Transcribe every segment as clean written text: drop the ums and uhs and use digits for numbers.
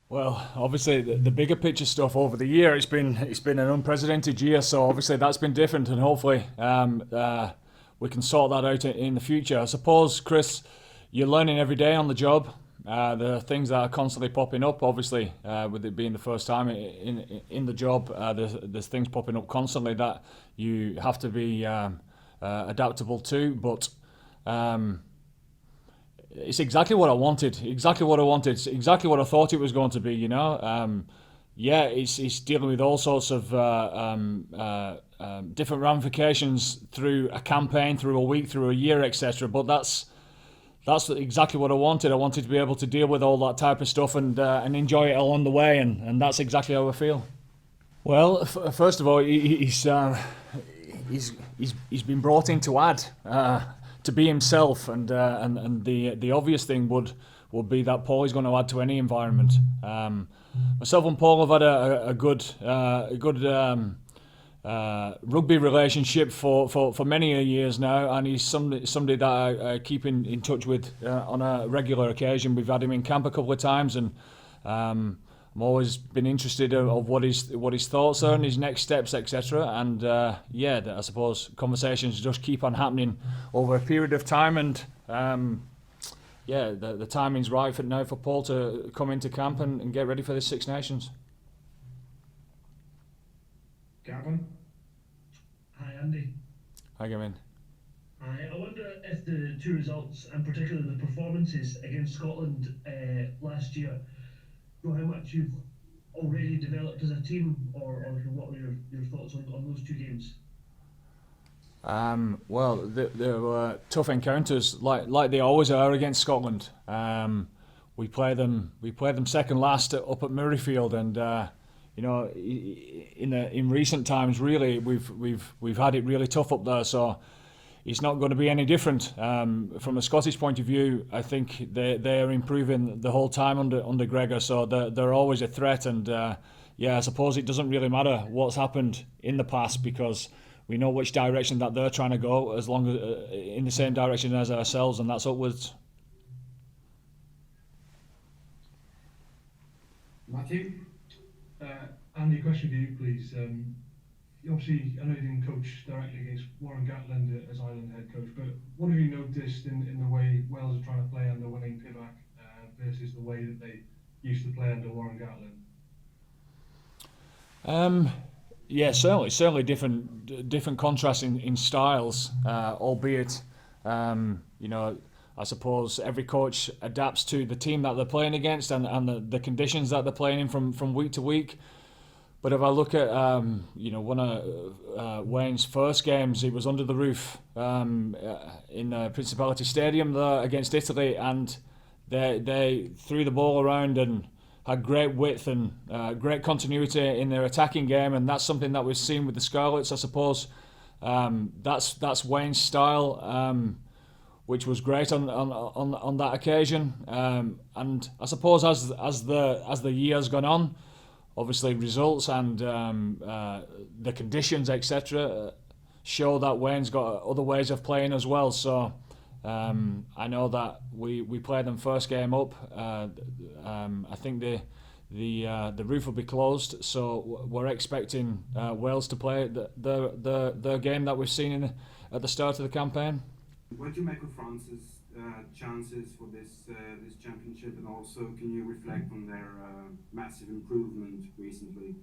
Well, obviously the bigger picture stuff over the year, it's been an unprecedented year, so obviously that's been different, and hopefully we can sort that out in the future. I suppose, Chris, you're learning every day on the job. There are things that are constantly popping up. Obviously, with it being the first time in the job, there's things popping up constantly that you have to be adaptable to. But um, it's exactly what I wanted. Exactly what I wanted. It's exactly what I thought it was going to be. Yeah, it's dealing with all sorts of different ramifications through a campaign, through a week, through a year, etc. But that's exactly what I wanted. I wanted to be able to deal with all that type of stuff and enjoy it along the way, and that's exactly how I feel. Well, first of all, he's been brought in to add, to be himself, and the obvious thing would be that Paul is going to add to any environment. Myself and Paul have had a good rugby relationship for many years now, and he's somebody that I keep in touch with on a regular occasion. We've had him in camp a couple of times, and I'm always been interested of what his thoughts are and his next steps, etc. And yeah, I suppose conversations just keep on happening over a period of time, and yeah, the timing's right for now for Paul to come into camp and get ready for the Six Nations. Gavin. Hi, Andy. Hi, Gavin. Hi. I wonder if the two results, and particularly the performances against Scotland last year, show how much you've already developed as a team, or what were your thoughts on those two games? Well, there were tough encounters, like they always are against Scotland. We play them second last up at Murrayfield, and in recent times, really, we've had it really tough up there. So it's not going to be any different. From a Scottish point of view, I think they are improving the whole time under Gregor, so they're always a threat. And yeah, I suppose it doesn't really matter what's happened in the past, because we know which direction that they're trying to go, as long as in the same direction as ourselves, and that's upwards. Matthew? Andy, question for you, please. Obviously, I know you didn't coach directly against Warren Gatland as Ireland head coach, but what have you noticed in the way Wales are trying to play under Wayne Pivac versus the way that they used to play under Warren Gatland? Yeah, certainly different contrasts in styles, albeit I suppose every coach adapts to the team that they're playing against, and the conditions that they're playing in from week to week. But if I look at one of Wayne's first games, he was under the roof in Principality Stadium there against Italy, and they threw the ball around and had great width and great continuity in their attacking game, and that's something that we've seen with the Scarlets, I suppose. That's Wayne's style, which was great on that occasion. And I suppose as the year's gone on, obviously results and the conditions, etc., show that Wayne's got other ways of playing as well. So I know that we played them first game up. I think the roof will be closed, so we're expecting Wales to play the game that we've seen at the start of the campaign. What do you make of France's chances for this championship, and also can you reflect on their massive improvement recently?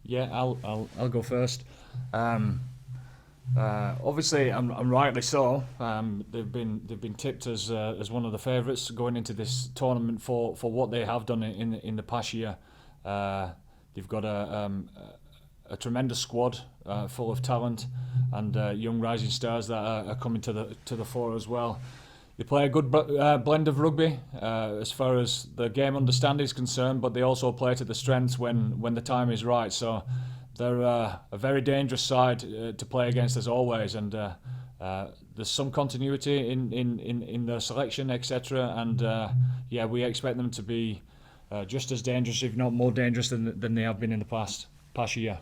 Yeah, I'll go first. Obviously, and rightly so. They've been tipped as one of the favourites going into this tournament for what they have done in the past year. They've got a tremendous squad full of talent and young rising stars that are coming to the fore as well. They play a good blend of rugby as far as the game understanding is concerned, but they also play to the strengths when the time is right. So they're a very dangerous side to play against as always, and there's some continuity in their selection, etc. And yeah, we expect them to be just as dangerous, if not more dangerous, than they have been in the past year.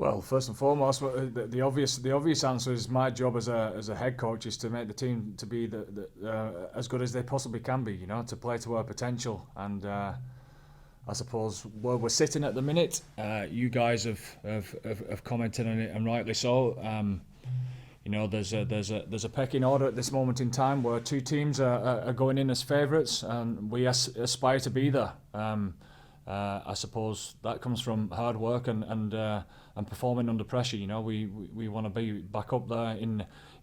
Well, first and foremost, the obvious answer is my job as a head coach is to make the team to be as good as they possibly can be. To play to our potential. And I suppose where we're sitting at the minute, you guys have commented on it, and rightly so. There's a pecking order at this moment in time where two teams are going in as favourites, and we aspire to be there. I suppose that comes from hard work and performing under pressure. We want to be back up there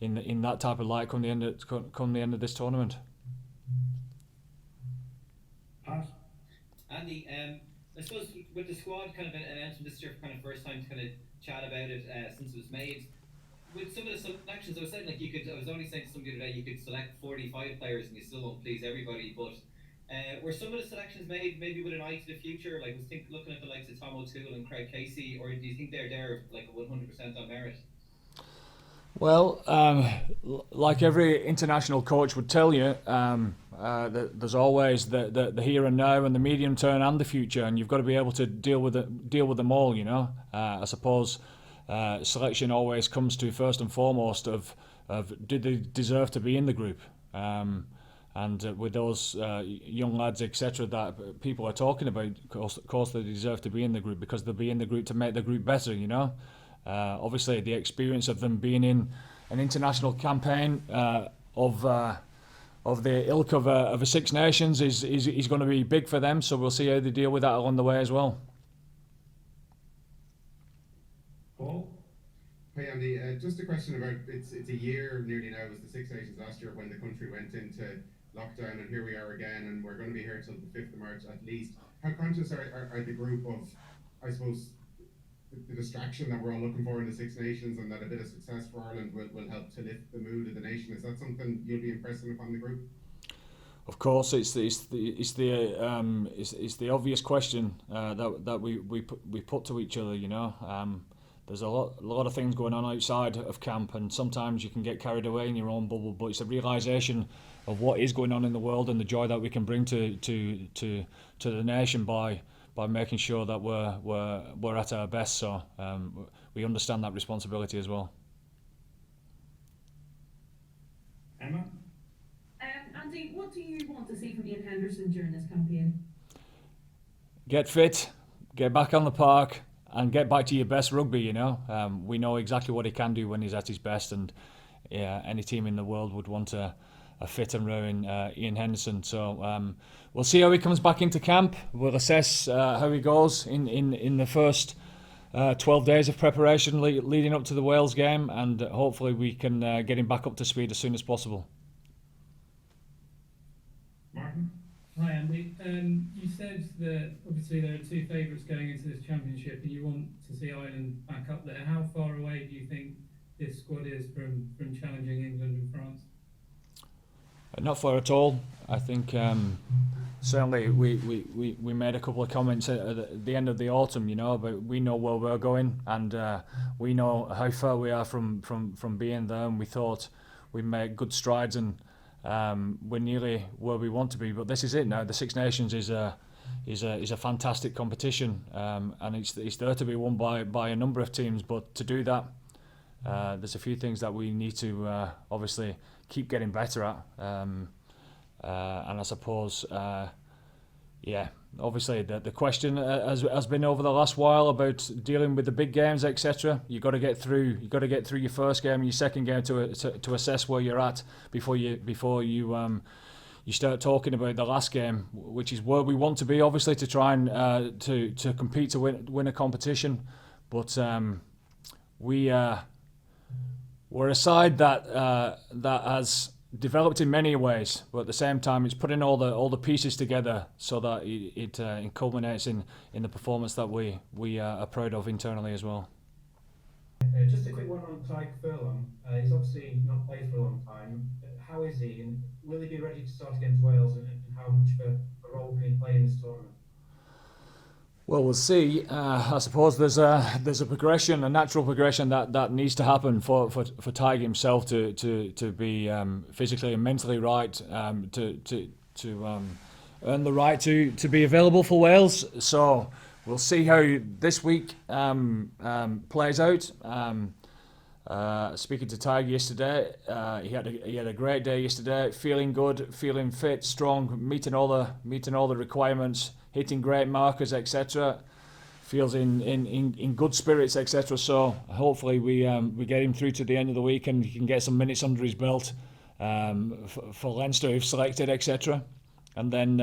in that type of light come the end of this tournament. Pat? Andy, I suppose with the squad kind of announced this year for kind of first time to kind of chat about it since it was made. With some of the selections, I was saying I was only saying to somebody today you could select 45 players and you still won't please everybody, but were some of the selections made maybe with an eye to the future? Like looking at the likes of Tom O'Toole and Craig Casey, or do you think they're there like 100% on merit? Well, like every international coach would tell you, there's always the here and now and the medium term and the future, and you've got to be able to deal with them all. I suppose selection always comes to first and foremost of do they deserve to be in the group, and with those young lads, etc., that people are talking about, of course they deserve to be in the group because they'll be in the group to make the group better. Obviously, the experience of them being in an international campaign of the ilk of a Six Nations is going to be big for them. So we'll see how they deal with that along the way as well. Paul? Hey Andy, just a question about it's a year nearly now. It was the Six Nations last year when the country went into lockdown, and here we are again, and we're going to be here till the 5th of March at least. How conscious are the group of, I suppose, the distraction that we're all looking for in the Six Nations, and that a bit of success for Ireland will help to lift the mood of the nation? Is that something you'll be impressing upon the group? Of course, it's the obvious question that we put to each other. There's a lot of things going on outside of camp, and sometimes you can get carried away in your own bubble. But it's a realisation of what is going on in the world and the joy that we can bring to the nation by making sure that we're at our best. So we understand that responsibility as well. Emma? Andy, what do you want to see from Ian Henderson during this campaign? Get fit, get back on the park, and get back to your best rugby. We know exactly what he can do when he's at his best, and any team in the world would want a fit and rowing Ian Henderson. So we'll see how he comes back into camp. We'll assess how he goes in the first 12 days of preparation leading up to the Wales game, and hopefully we can get him back up to speed as soon as possible. Martin? Hi Andy, you said that obviously there are two favourites going into this championship and you want to see Ireland back up there. How far away do you think this squad is from challenging England and France? Not far at all. I think certainly we made a couple of comments at the end of the autumn, but we know where we're going, and we know how far we are from being there, and we thought we made good strides, and we're nearly where we want to be. But this is it now. The Six Nations is a fantastic competition, and it's there to be won by a number of teams. But to do that, there's a few things that we need to obviously keep getting better at, and I suppose obviously the question has been over the last while about dealing with the big games, etc. You got to get through your first game and your second game to assess where you're at before you start talking about the last game, which is where we want to be, obviously, to try and to compete to win a competition. But we're a side that has developed in many ways, but at the same time it's putting all the pieces together so that it culminates in the performance that we are proud of internally as well. Just a quick one on Tyke Furlong. He's obviously not played for a long time. How is he, and will he be ready to start against Wales, and how much of a role can he play in this tournament? Well, we'll see. I suppose there's a progression, a natural progression that needs to happen for Tyke himself to be physically and mentally right, to earn the right to be available for Wales. So we'll see how this week plays out. Speaking to Tig yesterday, he had a great day yesterday. Feeling good, feeling fit, strong, meeting all the requirements, hitting great markers, etc. Feels in good spirits, etc. So hopefully we get him through to the end of the week and he can get some minutes under his belt for Leinster if selected, etc. And then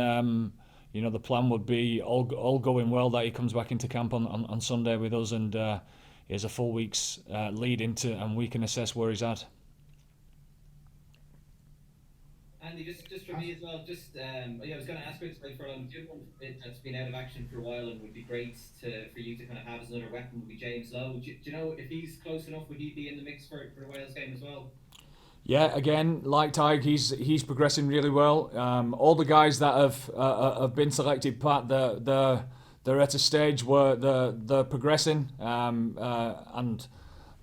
the plan would be all going well that he comes back into camp on Sunday with us, and he has a full week's lead into, and we can assess where he's at. Andy, just for me as well, I was going to ask about Farrell. Do you have one that's been out of action for a while and would be great for you to kind of have as another weapon would be James Lowe. Do you know if he's close enough, would he be in the mix for the Wales game as well? Yeah, again, like Tig, he's progressing really well. All the guys that have been selected, Pat, they're at a stage where they're progressing, and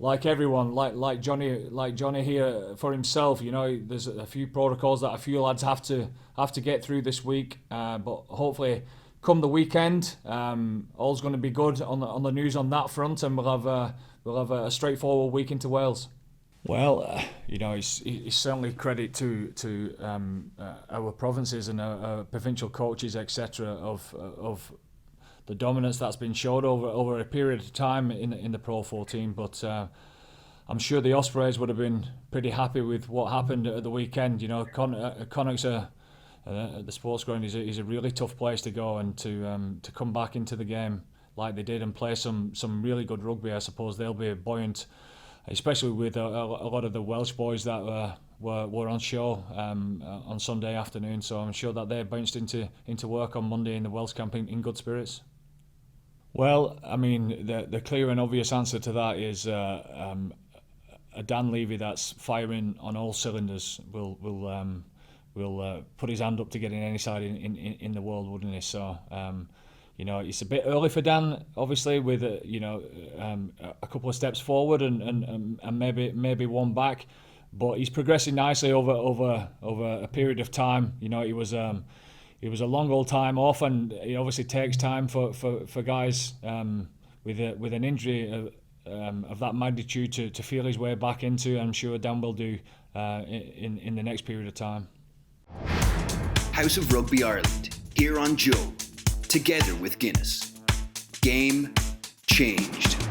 like everyone, like Johnny here for himself, there's a few protocols that a few lads have to get through this week, but hopefully come the weekend, all's going to be good on the news on that front, and we'll have a straightforward week into Wales. Well, it's certainly credit to our provinces and our provincial coaches, etc. of the dominance that's been showed over a period of time in the Pro 14. But I'm sure the Ospreys would have been pretty happy with what happened at the weekend. Connacht's the sports ground is a really tough place to go, and to come back into the game like they did and play some really good rugby, I suppose they'll be buoyant, especially with a lot of the Welsh boys that were on show on Sunday afternoon. So I'm sure that they bounced into work on Monday in the Welsh camp in good spirits. Well, I mean, the clear and obvious answer to that is a Dan Levy that's firing on all cylinders will put his hand up to get in any side in the world, wouldn't he? So. It's a bit early for Dan, obviously, with a couple of steps forward and maybe one back, but he's progressing nicely over a period of time. He was a long old time off, and it obviously takes time for guys with an injury of that magnitude to feel his way back into. I'm sure Dan will do in the next period of time. House of Rugby Ireland, here on Joe, together with Guinness. Game changed.